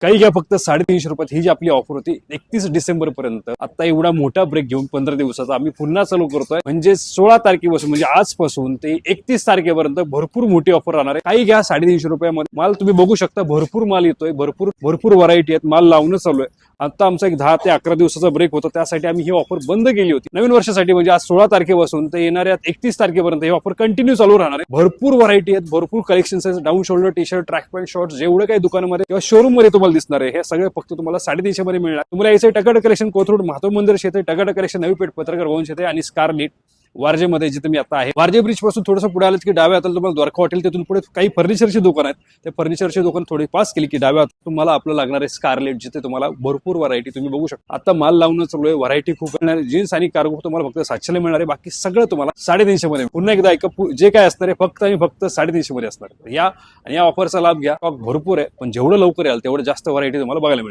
काही घ्या फक्त 350 रुपयात। ही जी आपली ऑफर होती 31 डिसेंबर पर्यंत। आता एवढा मोठा ब्रेक घेऊन 15 दिवसाचा आम्ही पुन्हा चालू करतोय, म्हणजे 16 तारखेपासून म्हणजे आजपासून ते 31 तारखेपर्यंत भरपूर मोठी ऑफर राहणार आहे। काही घ्या 350 रुपयामध्ये। माल तुम्ही बघू शकता, भरपूर माल येतोय, भरपूर व्हरायटी आहेत, माल लावणं चालू आहे। आता आमचा एक 10 ते 11 दिवसाचा ब्रेक होता, त्यासाठी आम्ही ही ऑफर बंद केली होती। नवीन वर्षासाठी म्हणजे आज 16 तारखेपासून ते येणाऱ्या 31 तारखेपर्यंत ही ऑफर कंटिन्यू चालू राहणार आहे। भरपूर व्हरायटी आहेत, भरपूर कलेक्शन्स आहेत, down shoulder T shirt, track pant, shorts, जेवढे काही दुकानामध्ये किंवा शोरूम मध्ये तुम्हाला दिसणार आहे हे सगळे फक्त तुम्हाला 350 मध्ये मिळणार। तुम्हाला याचे टकाटक कलेक्शन कोथरूड महादेव मंदिर शेते, टकाटक कलेक्शन नवी पेठ, पत्रकार भवन शेते आणि स्कारलेट वारजे मध्ये जिथे मी आता आहे। वारजे ब्रिज पासून थोडंसं पुढे आलं की डाव्या हाताला तुम्हाला द्वारका हॉटेल, तिथून पुढे काही फर्निचरची दुकान आहेत। ते फर्निचरची दुकान थोडी पास केली की डाव्या हातात तुम्हाला आपलं लागणार आहे स्कारलेट, जिथे तुम्हाला भरपूर व्हरायटी तुम्ही बघू शकता। आता माल लावणं चालू आहे, व्हरायटी खूप येणार आहे। जीन्स आणि कार्गो तुम्हाला फक्त 700 ला मिळणार आहे, बाकी सगळं तुम्हाला 350 मध्ये। पुन्हा एकदा ऐका, जे काय असणार आहे फक्त आणि फक्त 350 मध्ये असणार आहे। या आणि या ऑफरचा लाभ घ्या। स्टॉक भरपूर आहे, पण जेवढं लवकर याल तेवढं जास्त व्हरायटी तुम्हाला बघायला मिळेल।